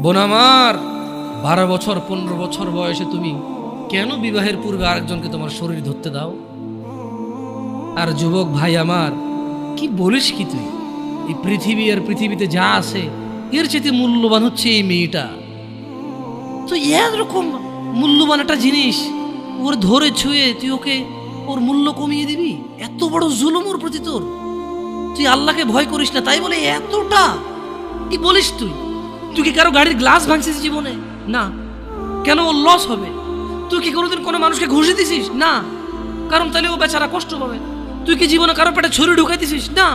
বোন আমার, 12 বছর 15 বছর বয়সে তুমি কেন বিবাহের পূর্বে আরেকজনকে তোমার শরীর ধরতে দাও? আর যুবক ভাই আমার, কি বলিস কি তুই? এই পৃথিবী আর পৃথিবীতে যা আছে এর চেয়ে মূল্যবান হচ্ছে এই মেয়েটা। তো এরকম মূল্যবান একটা জিনিস ওর ধরে ছুঁয়ে তুই ওকে ওর মূল্য কমিয়ে দিবি? এত বড় জুলুম ওর প্রতি তোর! তুই আল্লাহকে ভয় করিস না তাই বলে এতটা? কি বলিস তুই? তুই কি কারো গাড়ির গ্লাস ভাঙছিস জীবনে? না। কেন ওর লস হবে? তুই কি কোনোদিন কোনো মানুষকে ঘুষি দিছিস? না। কারণ তাহলে ও বেচারা কষ্ট পাবে। তুই কি জীবনে কারো পেটে ছুরি ঢুকাই দিছিস? না।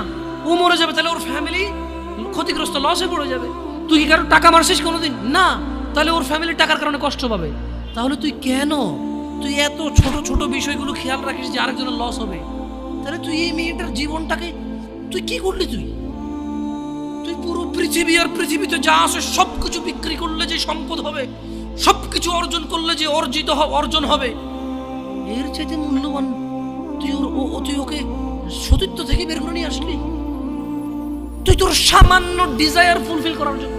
ও মরে যাবে, তাহলে ওর ফ্যামিলি ক্ষতিগ্রস্ত, লসে পড়ে যাবে। তুই কি কারো টাকা মারছিস কোনোদিন? না। তাহলে ওর ফ্যামিলি টাকার কারণে কষ্ট পাবে। তাহলে তুই কেন তুই এত ছোট ছোট বিষয়গুলো খেয়াল রাখিস যে আরেকজনের লস হবে? তাহলে তুই এই মেয়েটার জীবনটাকে তুই কি করলি? তুই পুরো পৃথিবী আর পৃথিবীতে যা আছে সবকিছু বিক্রি করলে যে সম্পদ হবে, সবকিছু অর্জন করলে যে অর্জন হবে, এর চাইতে মূল্যবান তুই ওকে সতীত্ব থেকে বের করে নিয়ে আসলি? তুই তোর সামান্য ডিজায়ার ফুলফিল করার জন্য,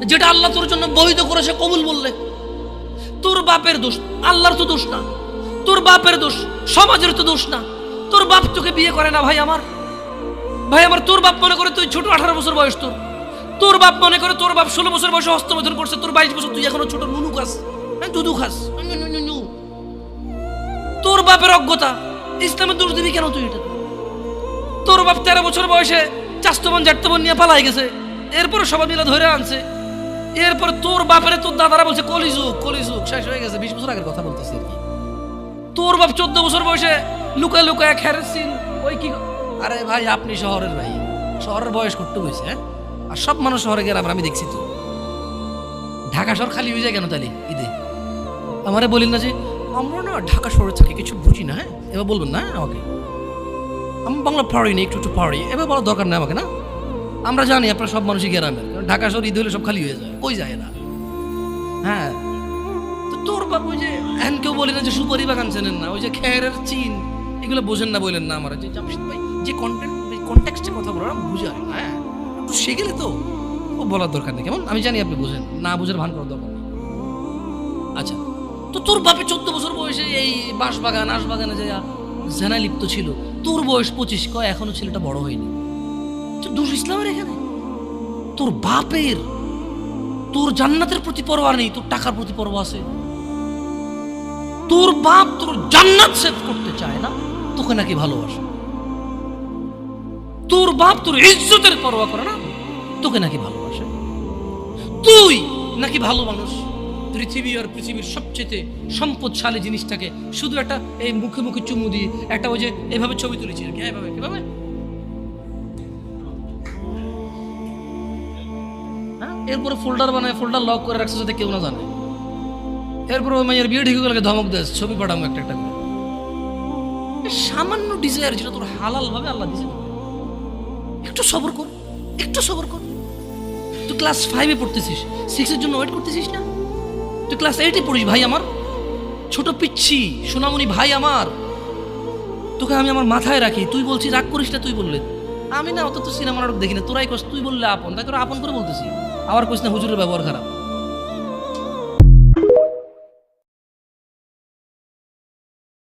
যেটা আল্লাহ তোর জন্য বৈধ করেছে, কবুল বললে তোর বাপের দোষ, আল্লাহর তো দোষ না। তোর বাপের দোষ, সমাজের তো দোষ না। তোর বাপ তোকে বিয়ে করে না ভাই আমার। তোর বাপ মনে করে তুই ছোট, 18 বছর বয়স তোর বাপ মনে করে তোর বাপ 16 বছর বয়সে হস্তমৈথুন করছে, তোর 22 বছর, তুই এখনো ছোট নুনু খাস, দুধু খাস। তোর বাপের অজ্ঞতা, ইসলামের দোষ দিবি কেন তুই এটা? তোর বাপ 13 বছর বয়সে চাস্তবন জাটতবন নিয়ে পালাই গেছে, এরপরে সবাই মিলে ধরে আনছে। এরপর তোর বাপের তোর দাদারা বলছে কলিযুগ শেষ হয়ে গেছে। 20 বছর আগের কথা বলতেছি আর কি। তোর বাপ 14 বছর বয়সে লুকায় লুকায় খেরেছিন ওই কি। আরে ভাই, আপনি শহরের ভাই, শহরের বয়স করতে হয়েছে, হ্যাঁ? আর সব মানুষ শহরে গেলাম, আমি দেখছি তো ঢাকা শহর খালি হয়ে যায় কেন তাহলে ঈদে? আমারে বলেন না যে আমরা না ঢাকা শহরে থাকি, কিছু বুঝি না। হ্যাঁ, এবার বলবেন না আমাকে, আমি বাংলা পারি না, একটু পারি, এবার বলার দরকার নেই আমাকে। না, আমরা জানি আপনারা সব মানুষই গ্রামের, ঢাকা শহর ঈদ হলে সব খালি হয়ে যায়, কই যায় না। হ্যাঁ, তো তোর বাপ ওই যে এখন কেউ বলি না যে সুপারি বাগান চেনেন না, ওই যে খেরের চিন, এগুলো বোঝেন না, বললেন না আমার যে জামশেদ ভাই যে কন্টেক্সটে কথা বলার বুঝে আর হ্যাঁ একটু শিখলে তো ও বলার দরকার নেই, কেমন? আমি জানি আপনি বোঝেন না, বুঝের ভান করার দরকার নেই। আচ্ছা, তো তোর বাপে 14 বছর বয়সে এই বাঁশবাগান আশবাগানে যায় জেনায় লিপ্ত ছিল, তোর বয়স 25, কয় এখনো ছেলেটা বড় হয়নি। দোষ ইসলামের এখানে? তোর বাপের, তোর জান্নাতের প্রতি পরোয়া নেই, তোর টাকার প্রতি পরোয়া আছে। তোর বাপ তোর জান্নাত সেভ করতে চায় না, তোকে নাকি ভালোবাসে। তোর বাপ তোর ইজ্জতের পরোয়া করে না, তোকে নাকি ভালোবাসে। তুই নাকি ভালো মানুষ, পৃথিবী আর পৃথিবীর সবচেয়ে সম্পদশালী জিনিসটাকে শুধু একটা এই মুখে মুখে চুমু দিয়ে একটা ওই যে এভাবে ছবি তুলেছি আর কি, এভাবে কিভাবে, হ্যাঁ? এরপরে ফোল্ডার বানায়, ফোল্ডার লক করে রাখছে যাতে কেউ না জানে। এরপর ওই মাইয়ের বিয়ে ঠিক গেলে ধমক দেয়, ছবি পাঠাবো একটা একটা করে। সামান্য ডিজায়ার যেটা তোর হালাল ভাবে আল্লাহ দিয়েছে, একটু সবর কর, একটু সবর কর। তুই ক্লাস 5-এ পড়তেছিস, 6-এর জন্য ওয়েট করতেছিস না? তুই ক্লাস 8-এ পড়িস ভাই আমার, ছোট পিচ্ছি সোনামণি ভাই আমার। তোকে আমি আমার মাথায় রাখি, তুই বলছিস রাগ করিস না, তুই বললে আমি না অত তো সিনেমা নাটক দেখি না, তোরাই কস, তুই বললে আপন, তাই তোরা আপন করে বলতেছি। আবার কইস না হুজুরের ব্যবহার খারাপ।